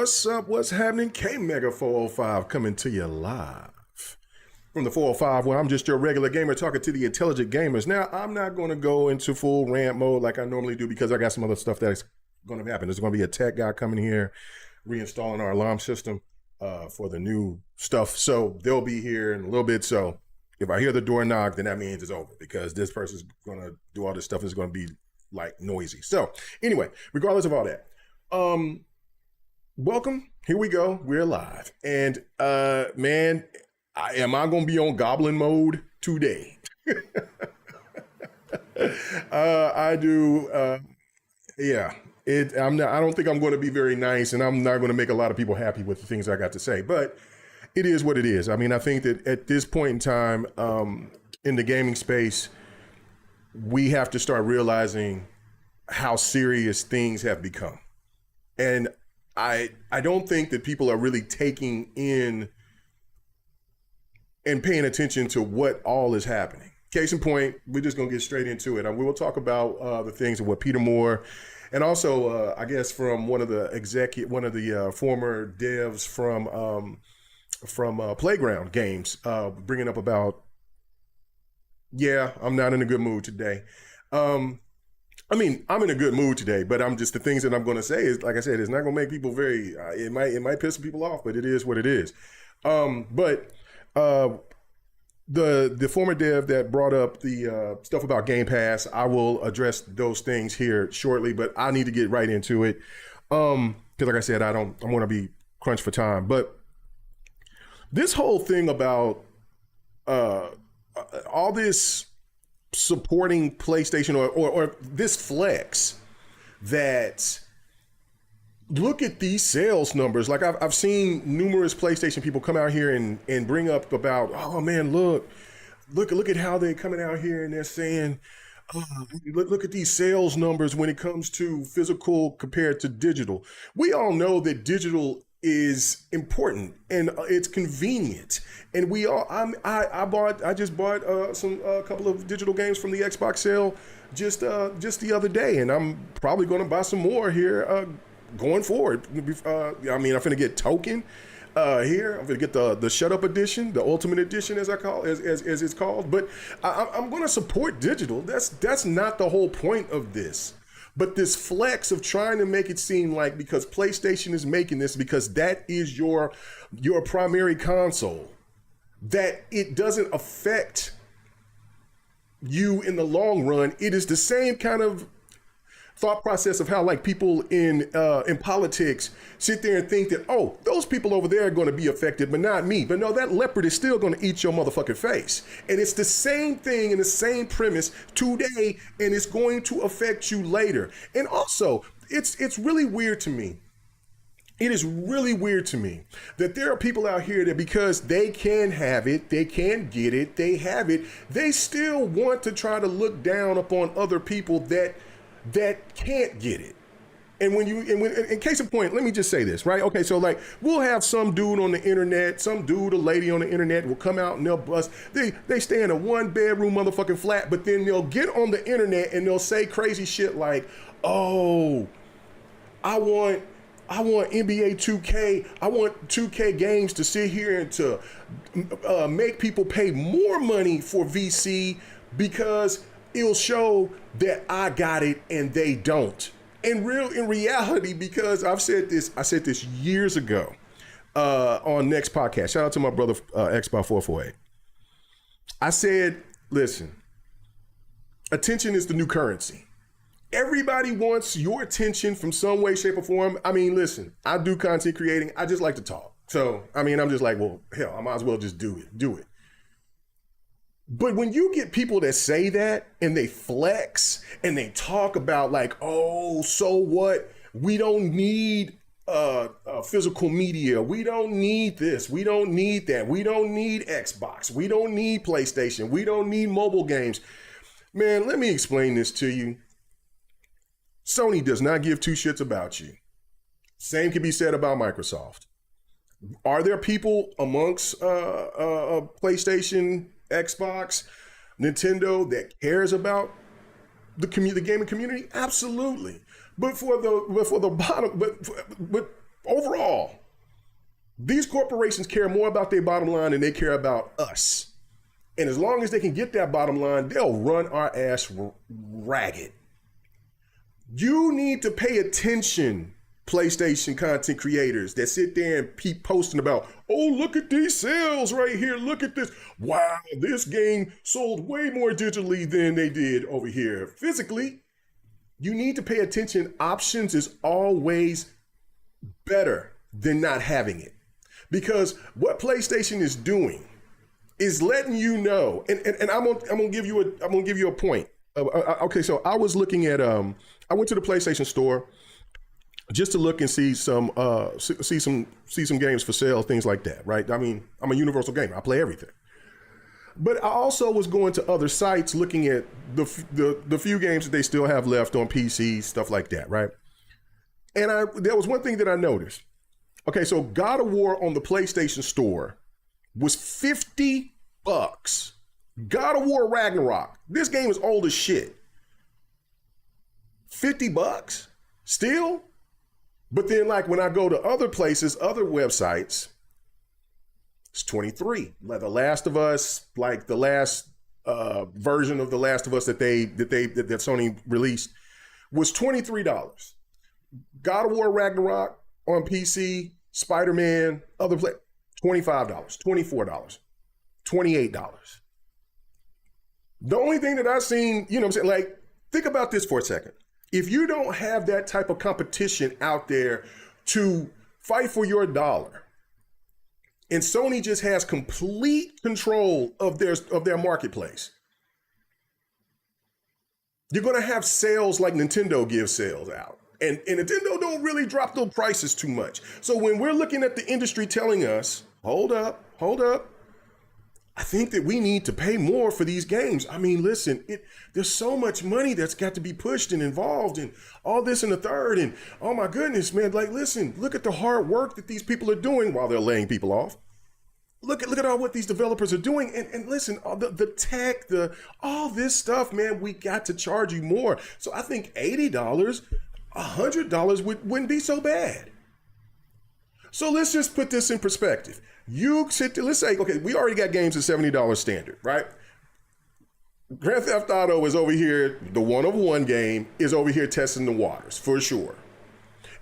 What's up? What's happening? K Mega 405 coming to you live from the 405, where I'm just your regular gamer talking to the intelligent gamers. Now, I'm not going to go into full rant mode like I normally do because I got some other stuff that's going to happen. There's going to be a tech guy coming here reinstalling our alarm system for the new stuff. So they'll be here in a little bit. So if I hear the door knock, then that means it's over because this person's going to do all this stuff. It's going to be like noisy. So anyway, regardless of all that, welcome. Here we go. We're live. And man, am I going to be on goblin mode today? I do. Yeah. I don't think I'm going to be very nice, and I'm not going to make a lot of people happy with the things I got to say, but it is what it is. I mean, I think that at this point in time, in the gaming space, we have to start realizing how serious things have become. And I don't think that people are really taking in and paying attention to what all is happening. Case in point, we're just going to get straight into it. And we will talk about the things of what Peter Moore, and also I guess from one of the former devs from Playground Games, bringing up about, yeah, I'm not in a good mood today. I mean, I'm in a good mood today, but the things that I'm going to say is, like I said, it's not going to make people very, it might piss some people off, but it is what it is. But the former dev that brought up the stuff about Game Pass, I will address those things here shortly, but I need to get right into it. Because like I said, I want to be crunched for time. But this whole thing about all this supporting PlayStation or this flex that, look at these sales numbers. Like I've seen numerous PlayStation people come out here and bring up about, oh man, look at how they're coming out here and they're saying, look at these sales numbers when it comes to physical compared to digital. We all know that digital is important and it's convenient, and I just bought a couple of digital games from the Xbox sale just the other day, and I'm probably going to buy some more here going forward. I'm finna get Token here. I'm gonna get the Shut Up Edition, the Ultimate Edition, as it's called. But I'm gonna support digital. That's not the whole point of this. But this flex of trying to make it seem like because PlayStation is making this, because that is your primary console, that it doesn't affect you in the long run. It is the same kind of thought process of how like people in politics sit there and think that, oh, those people over there are going to be affected, but not me. But no, that leopard is still going to eat your motherfucking face. And it's the same thing and the same premise today, and it's going to affect you later. And also, it's really weird to me. It is really weird to me that there are people out here that because they can have it, they can get it, they have it, they still want to try to look down upon other people that can't get it. And in case in point, let me just say this, right? Okay, so like we'll have some dude on the internet, some dude or lady on the internet will come out and they'll bust. They stay in a 1-bedroom motherfucking flat, but then they'll get on the internet and they'll say crazy shit like, oh, I want NBA 2K. I want 2K games to sit here and to make people pay more money for VC because it'll show that I got it and they don't. In reality, because I said this years ago on Next Podcast. Shout out to my brother Xbox 448. I said, listen, attention is the new currency. Everybody wants your attention from some way, shape, or form. I mean, listen, I do content creating. I just like to talk. So, I mean, I'm just like, well, hell, I might as well just do it. But when you get people that say that and they flex and they talk about like, oh, so what? We don't need physical media. We don't need this. We don't need that. We don't need Xbox. We don't need PlayStation. We don't need mobile games. Man, let me explain this to you. Sony does not give two shits about you. Same can be said about Microsoft. Are there people amongst PlayStation, Xbox, Nintendo that cares about the gaming community? Absolutely. But for the bottom, but overall, these corporations care more about their bottom line than they care about us. And as long as they can get that bottom line, they'll run our ass ragged. You need to pay attention, PlayStation content creators that sit there and keep posting about, oh, look at these sales right here. Look at this. Wow, this game sold way more digitally than they did over here physically. You need to pay attention. Options is always better than not having it. Because what PlayStation is doing is letting you know, and I'm gonna give you a point. Okay, so I was looking at I went to the PlayStation store just to look and see some games for sale, things like that, right? I mean, I'm a universal gamer. I play everything. But I also was going to other sites looking at the few games that they still have left on PC, stuff like that, right? And there was one thing that I noticed. Okay, so God of War on the PlayStation Store was $50. God of War Ragnarok. This game is old as shit. $50 still? But then like when I go to other places, other websites, it's 23. Like The Last of Us, like the last version of The Last of Us that Sony released was $23. God of War Ragnarok on PC, Spider-Man, other play, $25, $24, $28. The only thing that I've seen, you know what I'm saying, like, think about this for a second. If you don't have that type of competition out there to fight for your dollar, and Sony just has complete control of their marketplace, you're gonna have sales like Nintendo gives sales out. And Nintendo don't really drop those prices too much. So when we're looking at the industry telling us, hold up, I think that we need to pay more for these games. I mean, listen, there's so much money that's got to be pushed and involved and all this and the third. And oh my goodness, man, like, listen, look at the hard work that these people are doing while they're laying people off. Look at all what these developers are doing. And listen, all the tech, all this stuff, man, we got to charge you more. So I think $80, $100 wouldn't be so bad. So let's just put this in perspective. You sit there, let's say, okay, we already got games at $70 standard, right? Grand Theft Auto is over here, the one-of-one game is over here testing the waters for sure.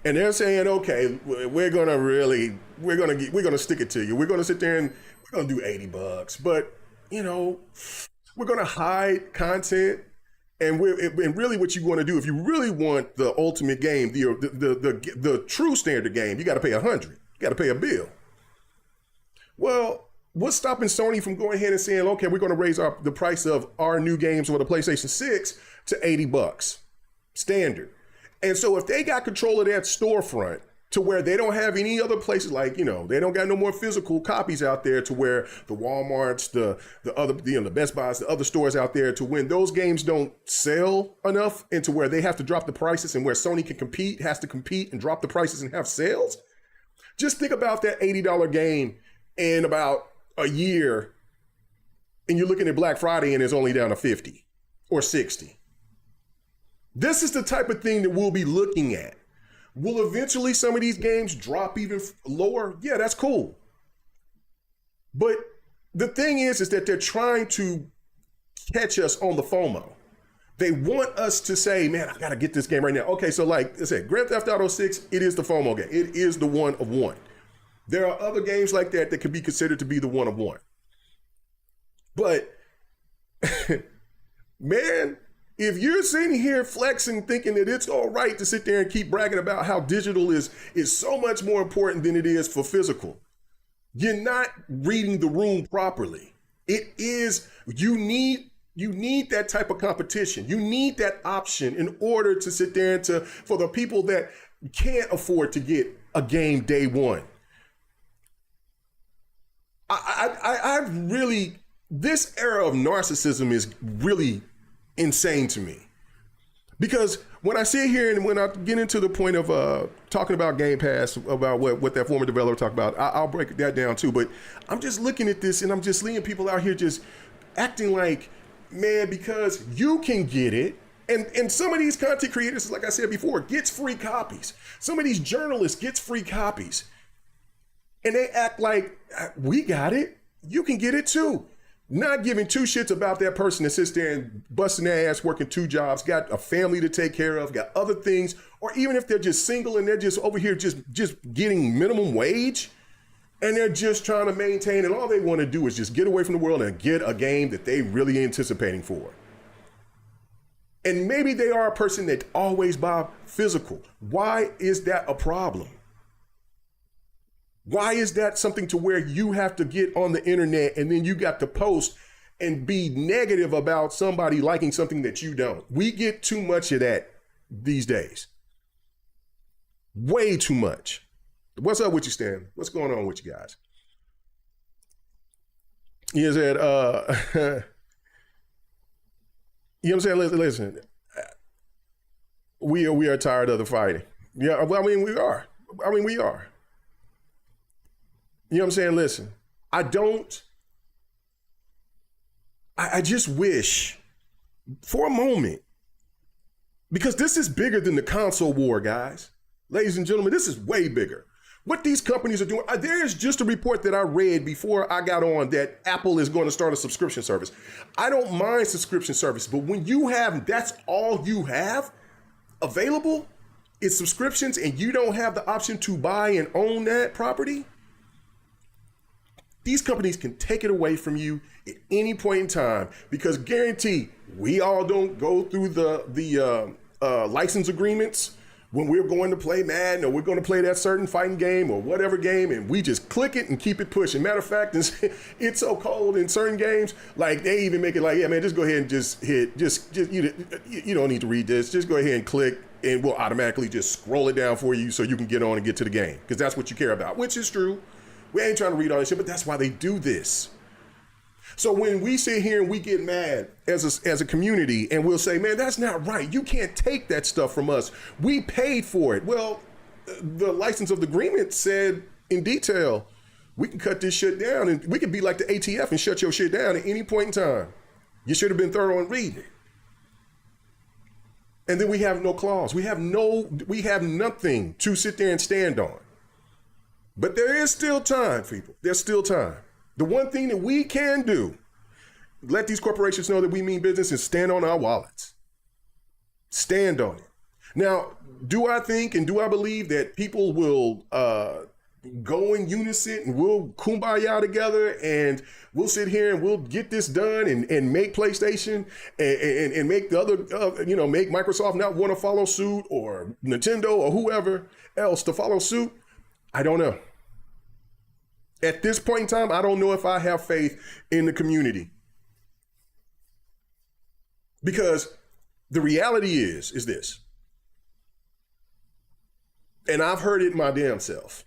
And they're saying, okay, we're gonna stick it to you. We're gonna sit there and we're gonna do $80, but you know, we're gonna hide content. And really what you want to do, if you really want the ultimate game, the true standard game, you got to pay $100. You got to pay a bill. Well, what's stopping Sony from going ahead and saying, okay, we're going to raise the price of our new games for the PlayStation 6 to $80 standard. And so if they got control of that storefront to where they don't have any other places, like, you know, they don't got no more physical copies out there to where the Walmarts, the Best Buys, the other stores out there, to when those games don't sell enough and to where they have to drop the prices and where Sony has to compete and drop the prices and have sales. Just think about that $80 game in about a year and you're looking at Black Friday and it's only down to 50 or 60. This is the type of thing that we'll be looking at. Will eventually some of these games drop even lower? Yeah, that's cool. But the thing is that they're trying to catch us on the FOMO. They want us to say, man, I gotta get this game right now. Okay, so like I said, Grand Theft Auto 6, it is the FOMO game. It is the one of one. There are other games like that that can be considered to be the one of one. But, man, if you're sitting here flexing, thinking that it's all right to sit there and keep bragging about how digital is so much more important than it is for physical, you're not reading the room properly. It is, you need that type of competition. You need that option in order to sit there and for the people that can't afford to get a game day one. I've really, this era of narcissism is really insane to me, because when I sit here and when I get into the point of talking about Game Pass, about what that former developer talked about, I'll break that down too. But I'm just looking at this and I'm just seeing people out here just acting like, man, because you can get it, And some of these content creators, like I said before, gets free copies. Some of these journalists gets free copies. And they act like, we got it. You can get it too. Not giving two shits about that person that sits there and busting their ass, working two jobs, got a family to take care of, got other things, or even if they're just single and they're just over here just getting minimum wage, and they're just trying to maintain, and all they want to do is just get away from the world and get a game that they really anticipating for. And maybe they are a person that always buy physical. Why is that a problem? Why is that something to where you have to get on the internet and then you got to post and be negative about somebody liking something that you don't? We get too much of that these days. Way too much. What's up with you, Stan? What's going on with you guys? You said, you know what I'm saying? Listen, we are tired of the fighting. Yeah, well, I mean, we are. You know what I'm saying? Listen, I just wish for a moment, because this is bigger than the console war, guys. Ladies and gentlemen, this is way bigger. What these companies are doing, there's just a report that I read before I got on that Apple is going to start a subscription service. I don't mind subscription service, but when you have, that's all you have available is subscriptions, and you don't have the option to buy and own that property, these companies can take it away from you at any point in time, because guarantee we all don't go through the license agreements when we're going to play Madden or we're going to play that certain fighting game or whatever game, and we just click it and keep it pushing. Matter of fact, it's so cold in certain games, like they even make it like, yeah, man, just go ahead and just hit, just you don't need to read this. Just go ahead and click, and we'll automatically just scroll it down for you so you can get on and get to the game, because that's what you care about, which is true. We ain't trying to read all this shit, but that's why they do this. So when we sit here and we get mad as a community and we'll say, man, that's not right. You can't take that stuff from us. We paid for it. Well, the license of the agreement said in detail, we can cut this shit down, and we could be like the ATF and shut your shit down at any point in time. You should have been thorough in reading it. And then we have no clause. We have nothing to sit there and stand on. But there is still time, people. There's still time. The one thing that we can do, let these corporations know that we mean business, and stand on our wallets. Stand on it. Now, do I think and do I believe that people will go in unison and we'll kumbaya together and we'll sit here and we'll get this done and make PlayStation and make the other, make Microsoft not want to follow suit, or Nintendo or whoever else to follow suit? I don't know. At this point in time, I don't know if I have faith in the community. Because the reality is this. And I've heard it my damn self.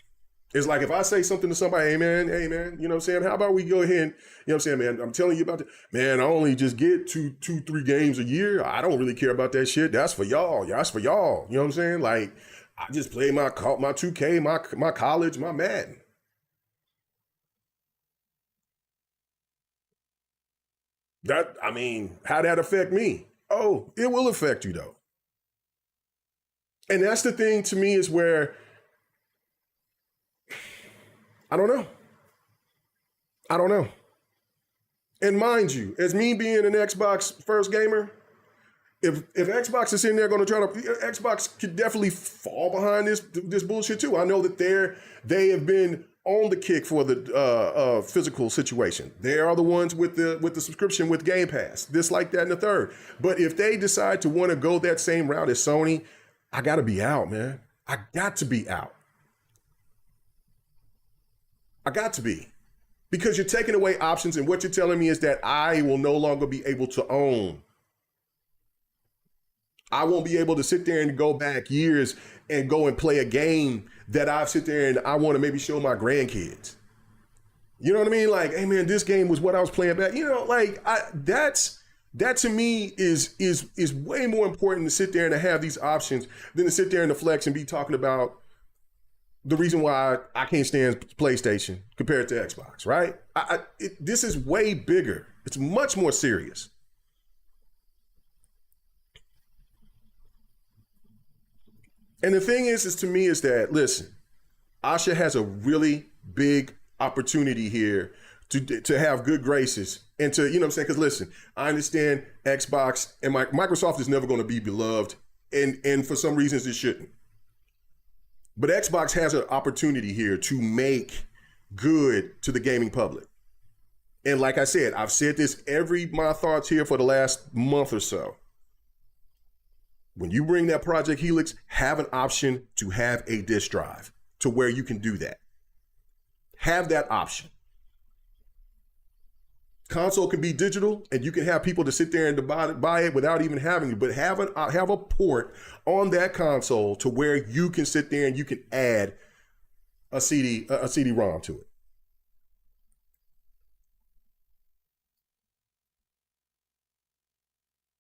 It's like if I say something to somebody, hey man, you know what I'm saying? How about we go ahead and, you know what I'm saying, man, I'm telling you about man, I only just get two, 3 games a year. I don't really care about that shit. That's for y'all. That's for y'all. You know what I'm saying? Like, I just play my 2K, my college, my Madden. How'd that affect me? Oh, it will affect you though. And that's the thing to me, is where, I don't know. And mind you, as me being an Xbox first gamer, if Xbox is in there going to try to, Xbox could definitely fall behind this bullshit too. I know that they have been on the kick for the physical situation. They are the ones with the subscription with Game Pass, this, like that, and the third. But if they decide to want to go that same route as Sony, I got to be out, man. I got to be out. I got to be. Because you're taking away options, and what you're telling me is that I will no longer be able to own. I won't be able to sit there and go back years and go and play a game that I sit there and I want to maybe show my grandkids. You know what I mean? Like, hey man, this game was what I was playing back. You know, like that to me is way more important to sit there and to have these options than to sit there and to flex and be talking about the reason why I can't stand PlayStation compared to Xbox, right? This is way bigger. It's much more serious. And the thing is to me is that, listen, Asha has a really big opportunity here to have good graces and to, you know what I'm saying? Because listen, I understand Xbox and Microsoft is never going to be beloved, and for some reasons it shouldn't. But Xbox has an opportunity here to make good to the gaming public. And like I said, I've said this my thoughts here for the last month or so. When you bring that Project Helix, have an option to have a disk drive to where you can do that. Have that option. Console can be digital, and you can have people to sit there and buy it without even having it. But have a port on that console to where you can sit there and you can add a CD-ROM to it.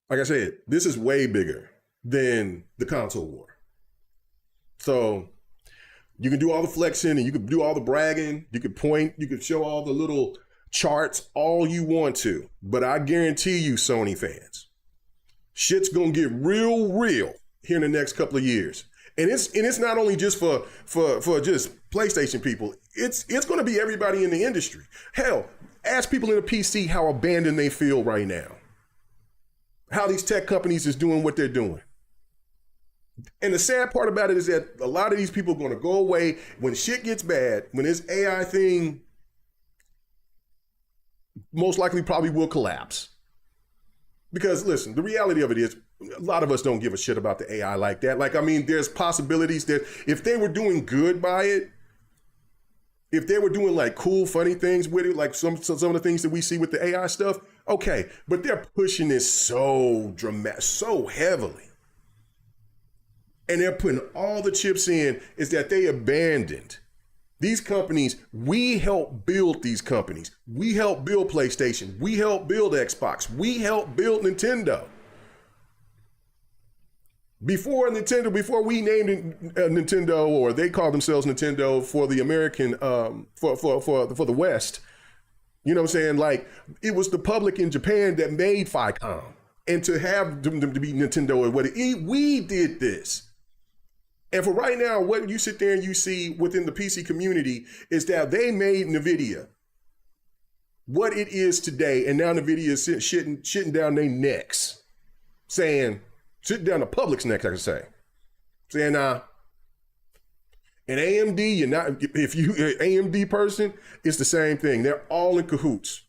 Like I said, this is way bigger than the console war. So you can do all the flexing and you can do all the bragging. You can point, you can show all the little charts all you want to. But I guarantee you, Sony fans, shit's gonna get real here in the next couple of years. And it's not only just for just PlayStation people. It's gonna be everybody in the industry. Hell, ask people in the PC how abandoned they feel right now. How these tech companies is doing what they're doing. And the sad part about it is that a lot of these people are going to go away when shit gets bad, when this AI thing most likely probably will collapse. Because listen, the reality of it is a lot of us don't give a shit about the AI like that. Like, I mean, there's possibilities that if they were doing good by it, if they were doing like cool, funny things with it, like some of the things that we see with the AI stuff, okay, but they're pushing this so dramatic, so heavily. And they're putting all the chips in is that they abandoned these companies. We helped build these companies. We helped build PlayStation. We helped build Xbox. We helped build Nintendo. Before we named it Nintendo, or they called themselves Nintendo for the American, for the West, you know what I'm saying? Like, it was the public in Japan that made Famicom, and to have them to be Nintendo or what we did this. And for right now, what you sit there and you see within the PC community is that they made NVIDIA what it is today, and now NVIDIA is shitting down their necks, sitting down the public's neck, I could say, saying, and AMD, you're not, if you're an AMD person, it's the same thing. They're all in cahoots.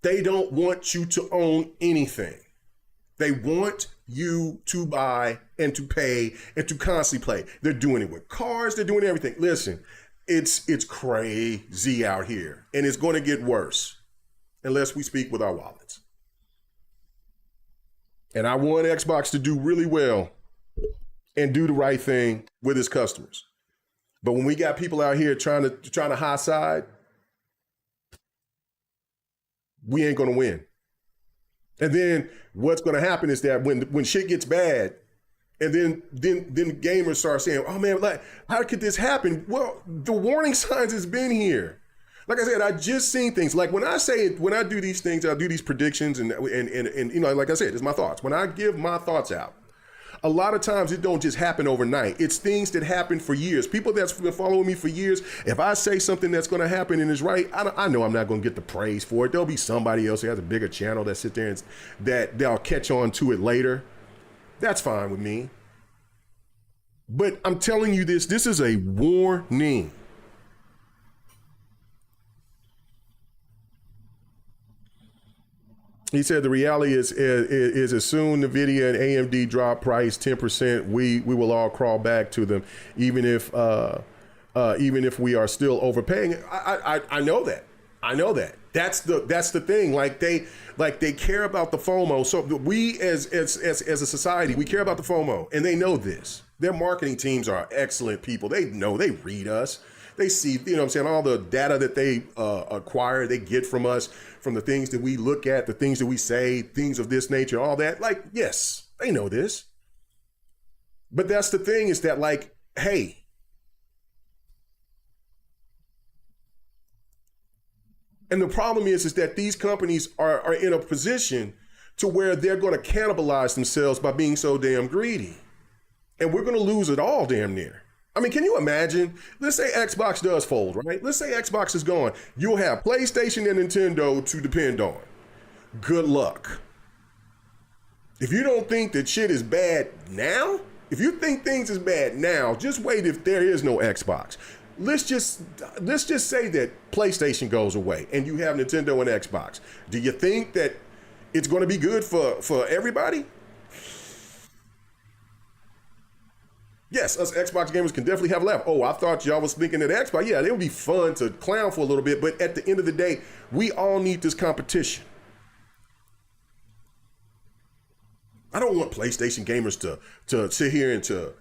They don't want you to own anything. They want you to buy and to pay and to constantly play. They're doing it with cars. They're doing everything. Listen, it's crazy out here, and it's going to get worse unless we speak with our wallets. And I want Xbox to do really well and do the right thing with its customers. But when we got people out here trying to high side, we ain't going to win. And then what's going to happen is that when shit gets bad, and then gamers start saying, "Oh man, like, how could this happen?" Well, the warning signs has been here. Like I said, I just seen things. Like when I do these things, I do these predictions, and you know, like I said, it's my thoughts. When I give my thoughts out, a lot of times it don't just happen overnight. It's things that happen for years. People that's been following me for years, if I say something that's going to happen and is right, I know I'm not going to get the praise for it. There'll be somebody else who has a bigger channel that sit there and that they'll catch on to it later. That's fine with me. But I'm telling you this is a warning. He said the reality is as soon NVIDIA and AMD drop price 10%, we will all crawl back to them, even if we are still overpaying. I know that. I know that. That's the thing. Like they care about the FOMO. So we as a society, we care about the FOMO, and they know this. Their marketing teams are excellent people. They know, they read us. They see, you know what I'm saying, all the data that they acquire, they get from us, from the things that we look at, the things that we say, things of this nature, all that. Like, yes, they know this. But that's the thing, is that, like, hey, and the problem is that these companies are in a position to where they're going to cannibalize themselves by being so damn greedy. and we're going to lose it all damn near. I mean, can you imagine? Let's say Xbox does fold, right? Let's say Xbox is gone. You'll have PlayStation and Nintendo to depend on. Good luck. If you don't think that shit is bad now, if you think things is bad now, just wait if there is no Xbox. Let's just say that PlayStation goes away and you have Nintendo and Xbox. Do you think that it's going to be good for everybody? Yes, us Xbox gamers can definitely have a laugh. Oh, I thought y'all was thinking that Xbox. Yeah, it would be fun to clown for a little bit, but at the end of the day, we all need this competition. I don't want PlayStation gamers to sit here and to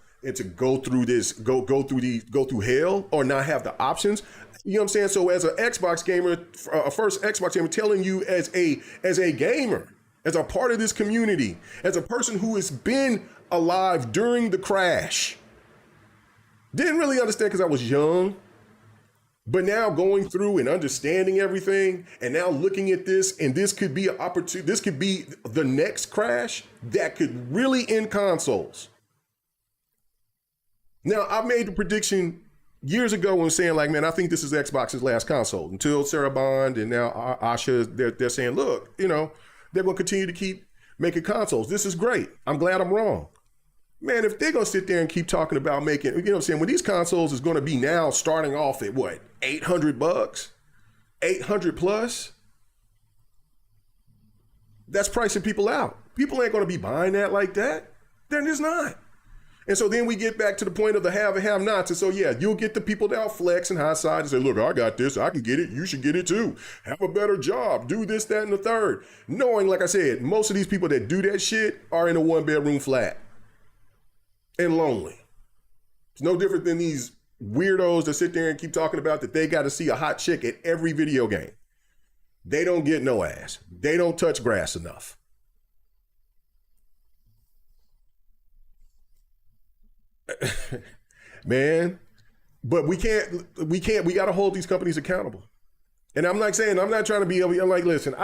go through this, go through hell or not have the options. You know what I'm saying? So as an Xbox gamer, a first Xbox gamer, telling you as a gamer, as a part of this community, as a person who has been alive during the crash, didn't really understand because I was young. But now going through and understanding everything and now looking at this, and this could be an opportunity, this could be the next crash that could really end consoles. Now, I made the prediction years ago when saying, like, man, I think this is Xbox's last console until Sarah Bond and now Asha, they're saying, look, you know, they're going to continue to keep making consoles. This is great. I'm glad I'm wrong. Man, if they're going to sit there and keep talking about making, you know what I'm saying, when these consoles is going to be now starting off at what, $800, 800 plus, that's pricing people out. People ain't going to be buying that like that. They're just not. And so then we get back to the point of the have and have nots. And so, yeah, you'll get the people that flex and high side and say, look, I got this. I can get it. You should get it too. Have a better job. Do this, that, and the third. Knowing, like I said, most of these people that do that shit are in a 1-bedroom flat and lonely. It's no different than these weirdos that sit there and keep talking about that they got to see a hot chick at every video game. They don't get no ass. They don't touch grass enough. Man, but we got to hold these companies accountable. And I'm not saying, I'm not trying to be, I'm like, listen,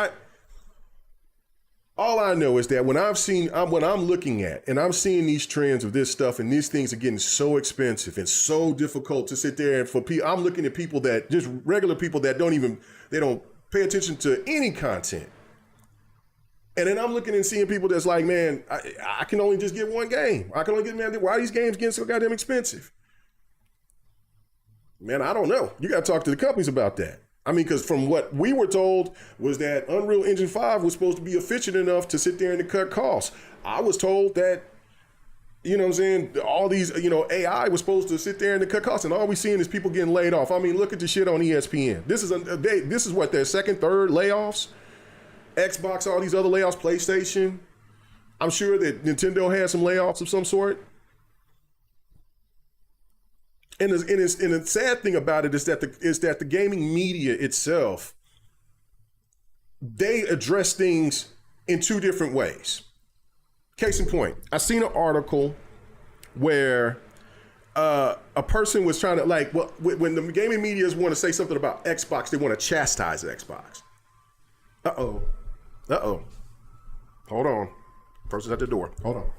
all I know is that when I'm looking at and I'm seeing these trends of this stuff and these things are getting so expensive and so difficult to sit there and for people, I'm looking at people that just regular people that they don't pay attention to any content. And then I'm looking and seeing people that's like, man, I can only just get one game. I can only get, man, why are these games getting so goddamn expensive? Man, I don't know. You got to talk to the companies about that. I mean, because from what we were told was that Unreal Engine 5 was supposed to be efficient enough to sit there and to cut costs. I was told that, you know what I'm saying, all these, you know, AI was supposed to sit there and to cut costs, and all we're seeing is people getting laid off. I mean, look at the shit on ESPN. This is what, their second, third layoffs? Xbox, all these other layoffs, PlayStation. I'm sure that Nintendo has some layoffs of some sort. And the sad thing about it is that the gaming media itself, they address things in two different ways. Case in point, I seen an article where a person was trying to, like, well, when the gaming medias want to say something about Xbox, they want to chastise Xbox. Uh-oh. Hold on. Person's at the door. Hold on.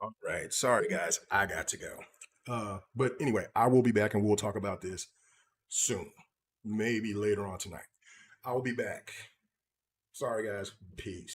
All right. Sorry, guys. I got to go. But anyway, I will be back and we'll talk about this soon. maybe later on tonight. I will be back. Sorry, guys. Peace.